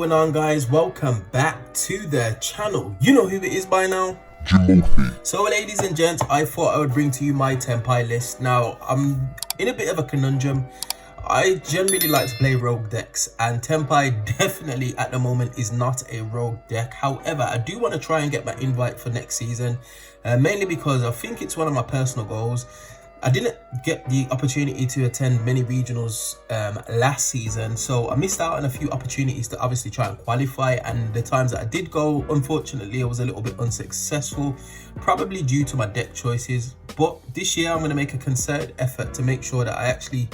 going on, guys? Welcome back to the channel. You know who it is by now, Jimothy. So ladies and gents, I thought I would bring to you my Tenpai list. Now I'm in a bit of a conundrum. I generally like to play rogue decks, and Tenpai definitely at the moment is not a rogue deck. However, I do want to try and get my invite for next season, mainly because I think it's one of my personal goals. I didn't get the opportunity to attend many regionals last season, so I missed out on a few opportunities to obviously try and qualify, and the times that I did go, unfortunately I was a little bit unsuccessful, probably due to my deck choices. But this year I'm going to make a concerted effort to make sure that I actually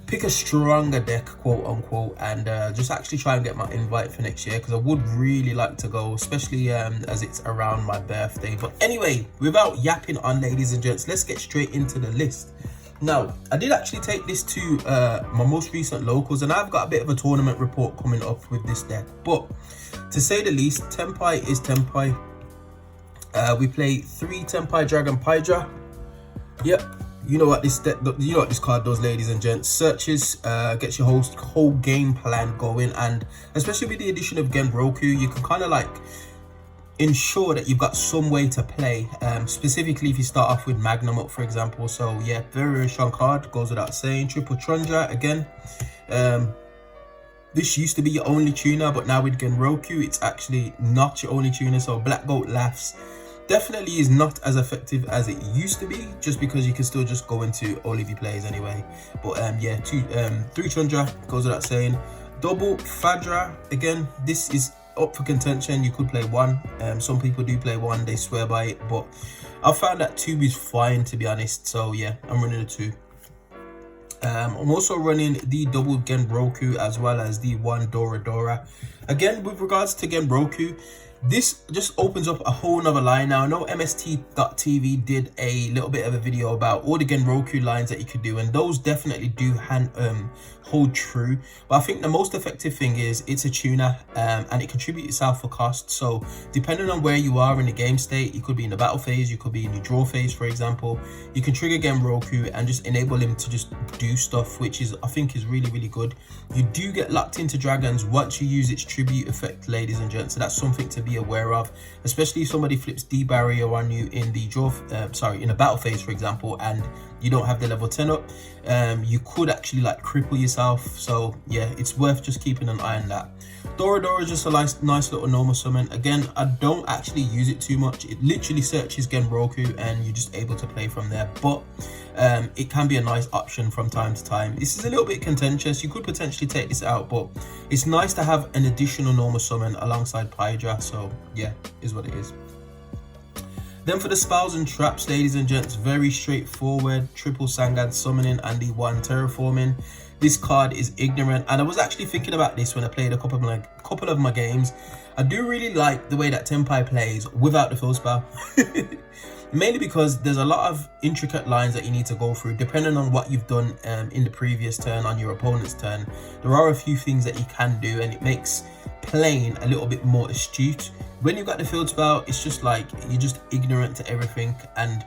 pick a stronger deck, quote unquote, and just actually try and get my invite for next year, because I would really like to go, especially as it's around my birthday. But anyway, without yapping on, ladies and gents, let's get straight into the list. Now I did actually take this to my most recent locals, and I've got a bit of a tournament report coming up with this deck. But to say the least, Tenpai is Tenpai. We play 3 Tenpai Dragon Pydra. Yep. You know what this card does, ladies and gents. Searches, gets your whole game plan going, and especially with the addition of Genroku, you can kind of like ensure that you've got some way to play, specifically if you start off with Magnum up, for example. So yeah, very strong card, goes without saying. Triple Trundra again. This used to be your only tuner, but now with Genroku it's actually not your only tuner. So Black Goat Laughs definitely is not as effective as it used to be, just because you can still just go into all of your plays anyway. But yeah, 3 Tundra, goes without saying. Double Fadra, again, this is up for contention. You could play 1, some people do play 1, they swear by it, but I found that 2 is fine, to be honest. So yeah, I'm running a 2. I'm also running the double Genroku as well as the 1 Dora. Again, with regards to Genroku, this just opens up a whole nother line. Now I know MST.TV did a little bit of a video about all the Genroku lines that you could do, and those definitely do hold true. But I think the most effective thing is it's a tuner, and it contributes itself for cost. So depending on where you are in the game state, you could be in the battle phase, you could be in your draw phase, for example, you can trigger Genroku and just enable him to just do stuff, which is, I think, is really good. You do get locked into dragons once you use its tribute effect, ladies and gents, so that's something to be aware of, especially if somebody flips D barrier on you in the draw in a battle phase, for example, and you don't have the level 10 up. You could actually like cripple yourself. So yeah, it's worth just keeping an eye on that. Dora is just a nice little normal summon. Again, I don't actually use it too much. It literally searches Genroku and you're just able to play from there, but it can be a nice option from time to time. This is a little bit contentious. You could potentially take this out, but it's nice to have an additional normal summon alongside Pydra. So yeah, is what it is. Then for the spells and traps, ladies and gents, very straightforward. Triple Sangan summoning and the 1 terraforming. This card is ignorant, and I was actually thinking about this when I played a couple of my games. I do really like the way that Tenpai plays without the field spell. Mainly because there's a lot of intricate lines that you need to go through depending on what you've done in the previous turn, on your opponent's turn. There are a few things that you can do, and it makes playing a little bit more astute. When you've got the field spell, it's just like you're just ignorant to everything, and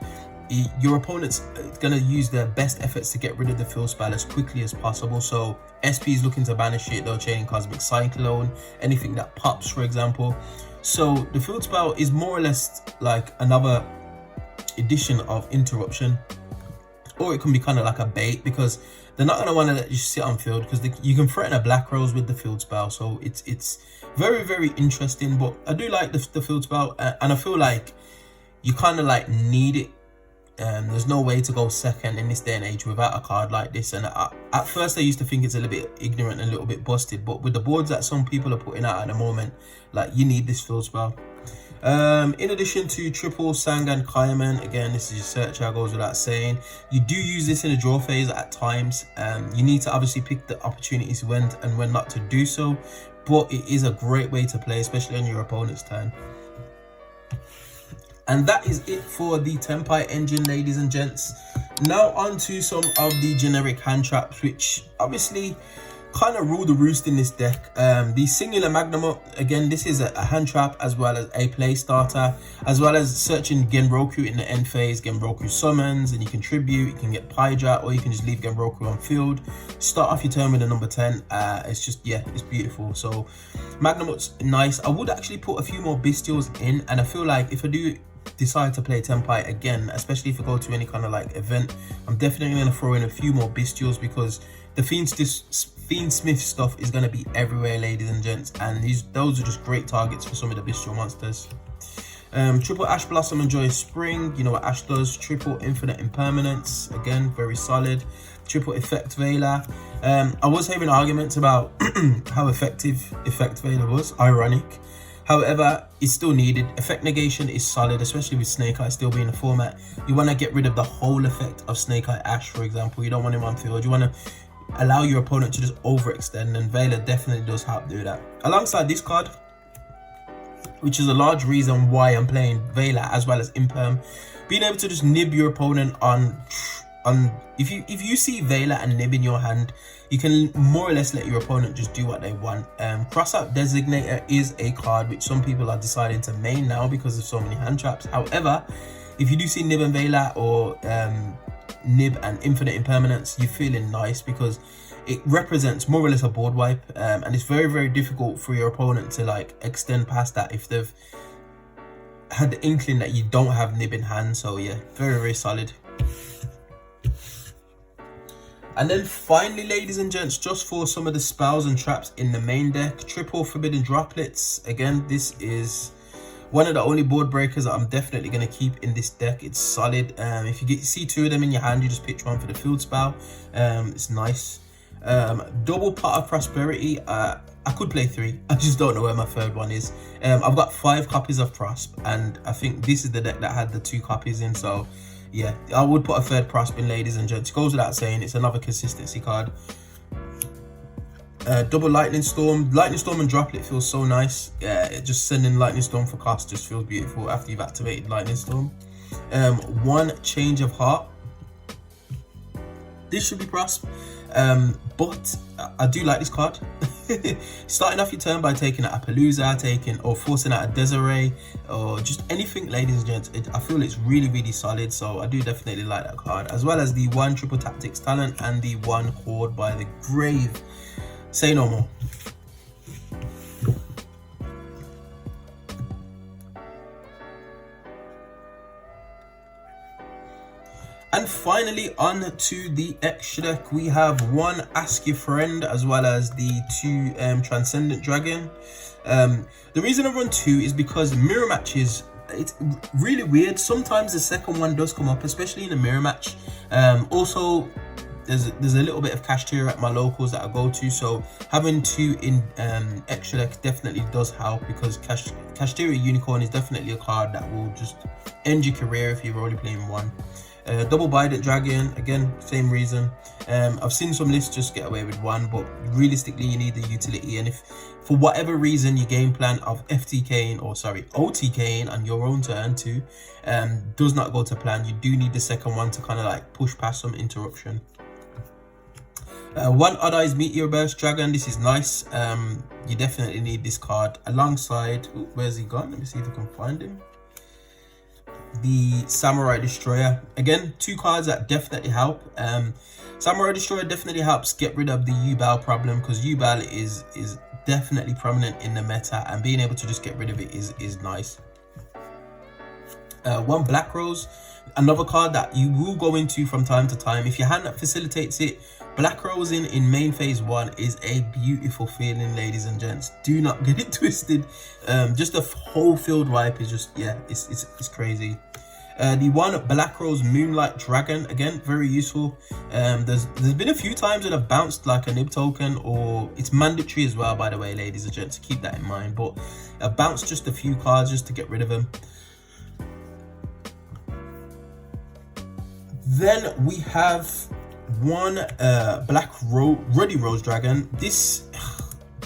your opponent's gonna use their best efforts to get rid of the field spell as quickly as possible. So SP is looking to banish it, they'll chain Cosmic Cyclone, anything that pops, for example. So the field spell is more or less like another edition of interruption, or it can be kind of like a bait, because they're not going to want to let you sit on field, because you can threaten a Black Rose with the field spell. So it's very interesting. But I do like the field spell, and I feel like you kind of like need it. There's no way to go second in this day and age without a card like this. And at first I used to think it's a little bit ignorant and a little bit busted, but with the boards that some people are putting out at the moment, like, you need this field spell. In addition to Triple Sangan Kaiman, again, this is your searcher, goes without saying. You do use this in a draw phase at times. You need to obviously pick the opportunities when and when not to do so, but it is a great way to play, especially on your opponent's turn. And that is it for the Tenpai Engine, ladies and gents. Now on to some of the generic hand traps, which obviously kind of rule the roost in this deck. The singular magnum, again, this is a hand trap as well as a play starter, as well as searching Genroku in the end phase. Genroku summons and you can tribute, you can get Pyja, or you can just leave Genroku on field, start off your turn with a number 10. It's just, yeah, it's beautiful. So Magnumut's nice. I would actually put a few more bestials in, and I feel like if I do decide to play Tenpai again, especially if I go to any kind of like event, I'm definitely going to throw in a few more bestials, because the Fiendsmith stuff is going to be everywhere, ladies and gents, and those are just great targets for some of the bestial monsters. Triple Ash Blossom and Joyous Spring, you know what Ash does. Triple Infinite Impermanence, again, very solid. Triple Effect Veiler. I was having arguments about how effective Effect Veiler was, ironic. However, it's still needed. Effect Negation is solid, especially with Snake Eye still being the format. You want to get rid of the whole effect of Snake Eye Ash, for example. You don't want him on field. You want to allow your opponent to just overextend, and Veiler definitely does help do that. Alongside this card, which is a large reason why I'm playing Veiler as well as Imperm, being able to just nib your opponent on if you see Veiler and nib in your hand, you can more or less let your opponent just do what they want. Crossout Designator is a card which some people are deciding to main now because of so many hand traps. However, if you do see nib and Veiler, or nib and Infinite Impermanence, you're feeling nice, because it represents more or less a board wipe, and it's very, very difficult for your opponent to like extend past that if they've had the inkling that you don't have nib in hand. So yeah, very, very solid. And then finally, ladies and gents, just for some of the spells and traps in the main deck, Triple Forbidden Droplets. Again, this is one of the only board breakers that I'm definitely going to keep in this deck. It's solid. If you see two of them in your hand, you just pitch one for the field spell. It's nice. Double Pot of Prosperity. I could play 3. I just don't know where my third one is. I've got 5 copies of Prosp, and I think this is the deck that had the 2 copies in. So yeah, I would put a third Prosp in, ladies and gents. It goes without saying, it's another consistency card. Double Lightning Storm. Lightning Storm and Droplet feels so nice. Yeah, just sending Lightning Storm for cost just feels beautiful after you've activated Lightning Storm. One Change of Heart. This should be Prosp, but I do like this card. Starting off your turn by taking out a Appaloosa, or forcing out a Desiree, or just anything, ladies and gents. I feel it's really, really solid, so I do definitely like that card, as well as the 1 Triple Tactics Talent and the 1 Horde by the Grave. Say no more. And finally, on to the extra deck, we have 1 Ask Your Friend, as well as the 2 Transcendent Dragon. The reason I run 2 is because mirror matches, it's really weird. Sometimes the second one does come up, especially in a mirror match. Also, there's a little bit of cash tier at my locals that I go to, so having 2 in extra deck definitely does help, because cash tier Unicorn is definitely a card that will just end your career if you're only playing 1. Double Bident Dragon, again, same reason. I've seen some lists just get away with 1, but realistically you need the utility, and if for whatever reason your game plan of FTKing, or sorry, OTKing on your own turn too, does not go to plan, you do need the second one to kind of like push past some interruption. 1 Odd Eyes Meteor Burst Dragon, this is nice. You definitely need this card alongside, where's he gone? Let me see if I can find him. The Samurai Destroyer. Again, 2 cards that definitely help. Samurai Destroyer definitely helps get rid of the Yubal problem, because Yubal is definitely prominent in the meta, and being able to just get rid of it is nice. 1 Black Rose, another card that you will go into from time to time. If your hand that facilitates it, Black Rose in main phase 1 is a beautiful feeling, ladies and gents. Do not get it twisted. Just the whole field wipe is just, yeah, it's crazy. The 1 Black Rose Moonlight Dragon, again, very useful. There's been a few times that I've bounced like a nib token, or it's mandatory as well, by the way, ladies and gents, keep that in mind. But I've bounced just a few cards just to get rid of them. Then we have 1 Ruddy Rose Dragon. This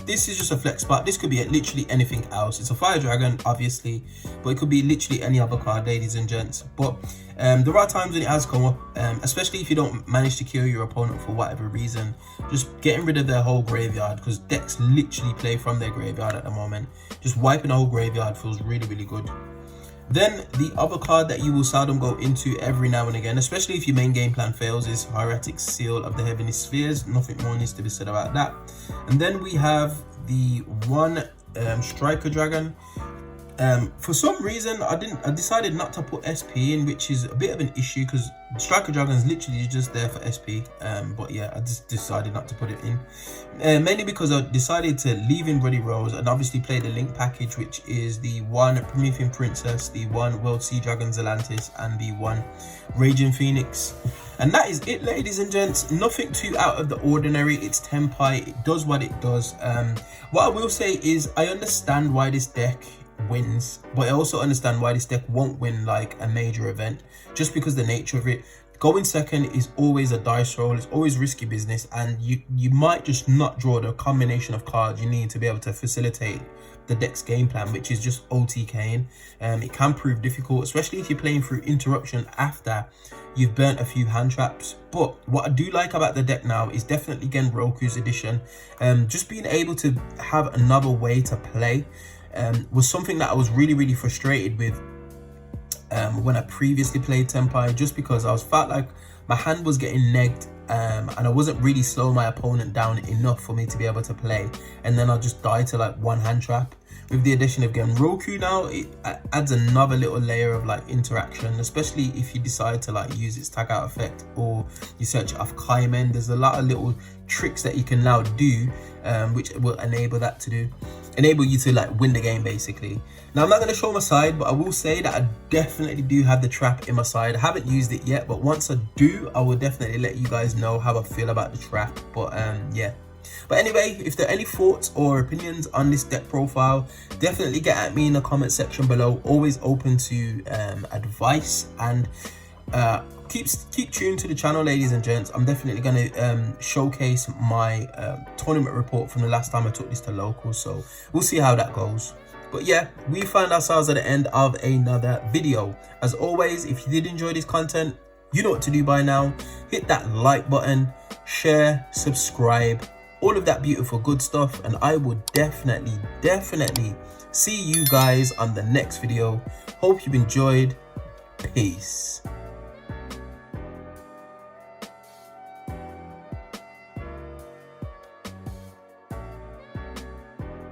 this is just a flex spot. This could be literally anything else. It's a fire dragon, obviously, but it could be literally any other card, ladies and gents. But there are times when it has come up, especially if you don't manage to kill your opponent for whatever reason. Just getting rid of their whole graveyard, because decks literally play from their graveyard at the moment. Just wiping the whole graveyard feels really, really good. Then the other card that you will seldom go into every now and again, especially if your main game plan fails, is Hieratic Seal of the Heavenly Spheres. Nothing more needs to be said about that. And then we have the one Striker Dragon. For some reason, I decided not to put SP in, which is a bit of an issue because Striker Dragon is literally just there for SP. But yeah, I just decided not to put it in. Mainly because I decided to leave in Ruddy Rose and obviously play the Link package, which is the one Promethean Princess, the one World Sea Dragon Zelantis, and the one Raging Phoenix. And that is it, ladies and gents. Nothing too out of the ordinary. It's Tenpai. It does what it does. What I will say is I understand why this deck wins, but I also understand why this deck won't win like a major event, just because the nature of it. Going second is always a dice roll. It's always risky business, and you might just not draw the combination of cards you need to be able to facilitate the deck's game plan, which is just OTKing. It can prove difficult, especially if you're playing through interruption after you've burnt a few hand traps. But what I do like about the deck now is definitely again Roku's edition. Just being able to have another way to play was something that I was really frustrated with when I previously played Tenpai, just because I felt like my hand was getting negged and I wasn't really slowing my opponent down enough for me to be able to play, and then I'll just die to like one hand trap. With the addition of again Roku now, it adds another little layer of like interaction, especially if you decide to like use its tag out effect or you search it off Kaimen. There's a lot of little tricks that you can now do which will enable you to like win the game basically. Now I'm not going to show my side, but I will say that I definitely do have the trap in my side. I haven't used it yet, but once I do, I will definitely let you guys know how I feel about the trap. But yeah. But anyway, if there are any thoughts or opinions on this deck profile, definitely get at me in the comment section below. Always open to advice, and keep tuned to the channel, ladies and gents. I'm definitely going to showcase my tournament report from the last time I took this to locals, so we'll see how that goes. But yeah, we find ourselves at the end of another video. As always, if you did enjoy this content, you know what to do by now. Hit that like button, share, subscribe, all of that beautiful good stuff, and I would definitely see you guys on the next video. Hope you've enjoyed. Peace.